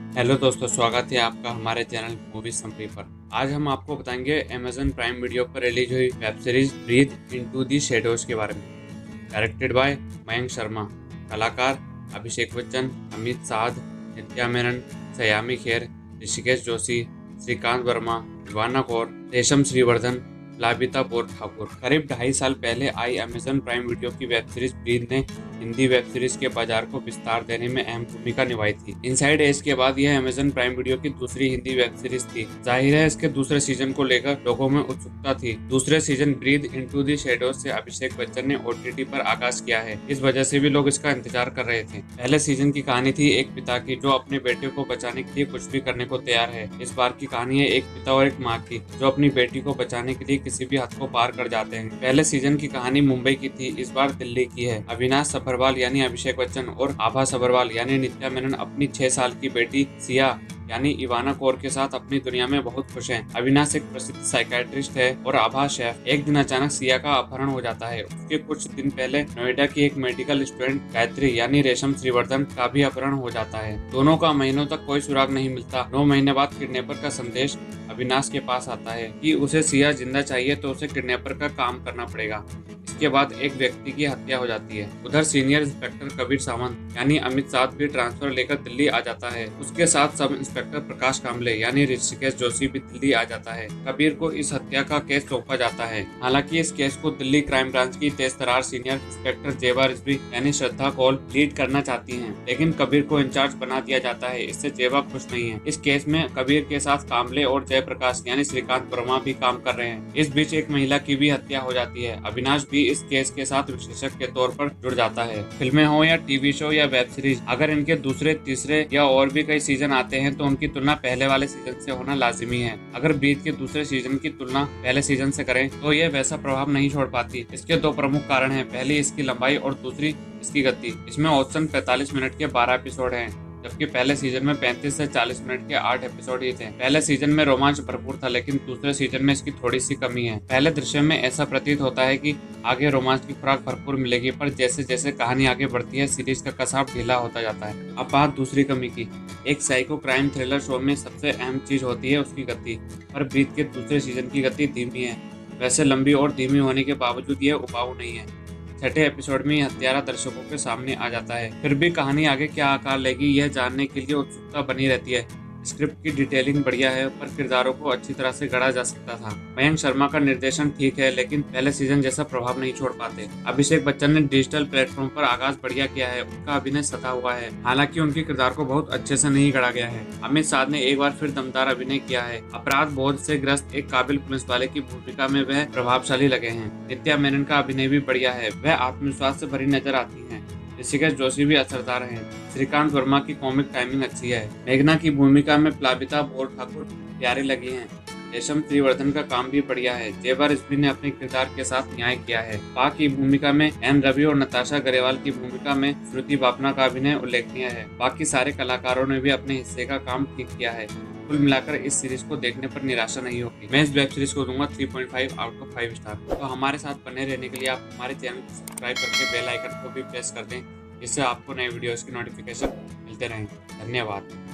Hello दोस्तों, स्वागत है आपका हमारे चैनल मूवी समरी पर। आज हम आपको बताएंगे अमेज़न प्राइम वीडियो पर रिलीज हुई web series breathe into the shadows के बारे में। Directed by Mayank Sharma. कलाकार अभिषेक बच्चन, अमित साध, नित्या मेनन, सयामी खेर, ऋषिकेश जोशी, श्रीकांत वर्मा, इवाना कौर, रेशम श्रीवर्धन, लाबिता बोर ठाकुर। करीब 2.5 साल पहले आई अमेज़न प्राइम वीडियो की वेब सीरीज ब्रीथ ने हिंदी वेब सीरीज के बाजार को विस्तार देने में अहम भूमिका निभाई थी। इनसाइड एज के बाद यह अमेज़न प्राइम वीडियो की दूसरी हिंदी वेब सीरीज थी। जाहिर है इसके दूसरे सीजन को लेकर लोगों में उत्सुकता थी। दूसरे season breathe into the shadows से अभिषेक बच्चन ने OTT पर आगाज किया है। इस वजह से भी लोग इसका इंतजार कर रहे थे। पहले सीजन की कहानी थी एक पिता की जो अपने बेटे को बचाने के लिए कुछ भी करने को तैयार है। इस बार की कहानी है एक पिता और एक माँ की जो अपनी बेटी को बचाने के लिए किसी भी हद को पार कर जाते हैं। पहले सीजन की कहानी मुंबई की थी, इस बार दिल्ली की है। अविनाश सभरवाल यानी अभिषेक बच्चन और आभा सभरवाल यानी नित्या मेनन अपनी 6 साल की बेटी सिया यानी इवाना कौर के साथ अपनी दुनिया में बहुत खुश हैं। अविनाश एक प्रसिद्ध साइकेट्रिस्ट है और आभा शेफ। एक दिन अचानक सिया का अपहरण हो जाता है। उसके कुछ दिन पहले नोएडा की एक मेडिकल स्टूडेंट गायत्री यानी रेशम श्रीवर्धन का भी अपहरण हो जाता है। दोनों का महीनों तक कोई सुराग नहीं मिलता। 9 महीने बाद किडनैपर का संदेश अविनाश के पास आता है कि उसे सिया जिंदा चाहिए तो उसे किडनैपर का काम करना पड़ेगा। इसके बाद एक व्यक्ति की हत्या हो जाती है। उधर सीनियर इंस्पेक्टर कबीर सावंत यानी अमित साध भी ट्रांसफर लेकर दिल्ली आ जाता है। उसके साथ सब इंस्पेक्टर प्रकाश कामले यानी ऋषिकेश जोशी भी दिल्ली आ जाता है। कबीर को इस हत्या का केस सौंपा जाता है। हालांकि इस केस को दिल्ली क्राइम ब्रांच की तेज तरार सीनियर इंस्पेक्टर जेबा रिजवी यानी श्रद्धा कौल लीड करना चाहती है, लेकिन कबीर को इंचार्ज बना दिया जाता है। इससे जेबा खुश नहीं है। इस केस में कबीर के साथ कामले और जयप्रकाश यानी श्रीकांत वर्मा भी काम कर रहे हैं। इस बीच एक महिला की भी हत्या हो जाती है। अविनाश भी इस केस के साथ विशेषज्ञ के तौर पर जुड़ जाता है। फिल्में हो या टीवी शो या वेब सीरीज, अगर इनके दूसरे, तीसरे या और भी कई सीजन आते हैं तो उनकी तुलना पहले वाले सीजन से होना लाजिमी है। अगर ब्रीथ के दूसरे सीजन की तुलना पहले सीजन से करें तो यह वैसा प्रभाव नहीं छोड़ पाती। इसके 2 प्रमुख कारण हैं। पहली इसकी लंबाई और दूसरी इसकी गति। इसमें औसतन 45 मिनट के 12 एपिसोड हैं, जबकि पहले सीजन में 35 से 40 मिनट के 8 एपिसोड ही थे। पहले सीजन में रोमांच भरपूर था, लेकिन दूसरे सीजन में इसकी थोड़ी सी कमी है। पहले दृश्य में ऐसा प्रतीत होता है कि आगे रोमांच की खुराक भरपूर मिलेगी, पर जैसे जैसे कहानी आगे बढ़ती है सीरीज का कसाव ढीला होता जाता है। अब बात दूसरी कमी की। एक साइको क्राइम थ्रिलर शो में सबसे अहम चीज होती है उसकी गति, पर ब्रीथ के दूसरे सीजन की गति धीमी है। वैसे लंबी और धीमी होने के बावजूद यह उबाऊ नहीं है। छठे एपिसोड में हत्यारा दर्शकों के सामने आ जाता है। फिर भी कहानी आगे क्या आकार लेगी यह जानने के लिए उत्सुकता बनी रहती है। स्क्रिप्ट की डिटेलिंग बढ़िया है, पर किरदारों को अच्छी तरह से गढ़ा जा सकता था। मयंक शर्मा का निर्देशन ठीक है, लेकिन पहले सीजन जैसा प्रभाव नहीं छोड़ पाते। अभिषेक बच्चन ने डिजिटल प्लेटफॉर्म पर आगाज बढ़िया किया है। उनका अभिनय सता हुआ है, हालांकि उनके किरदार को बहुत अच्छे से नहीं गढ़ा गया है। अमित साध ने एक बार फिर दमदार अभिनय किया है। अपराध बोध से ग्रस्त एक काबिल पुलिस वाले की भूमिका में वह प्रभावशाली लगे हैं। नित्या मेनन का अभिनय भी बढ़िया है, वह आत्मविश्वास से भरी नजर आती है। ऋषिकेश जोशी भी असरदार हैं। श्रीकांत वर्मा की कॉमिक टाइमिंग अच्छी है। मेघना की भूमिका में लाबिता बोर ठाकुर प्यारी लगी हैं। रेशम श्रीवर्धन का काम भी बढ़िया है। जेबा रिजवी ने अपने किरदार के साथ न्याय किया है। पा की भूमिका में एन रवि और नताशा गरेवाल की भूमिका में श्रुति बापना का अभिनय उल्लेखनीय है। बाकी सारे कलाकारों ने भी अपने हिस्से का काम ठीक किया है। कुल मिलाकर इस सीरीज को देखने पर निराशा नहीं होगी। मैं इस वेब सीरीज को दूंगा 3.5 आउट ऑफ 5 स्टार। तो हमारे साथ बने रहने के लिए आप हमारे चैनल को सब्सक्राइब करके बेल आइकन को भी प्रेस कर दें, जिससे आपको नए वीडियोस की नोटिफिकेशन मिलते रहें। धन्यवाद।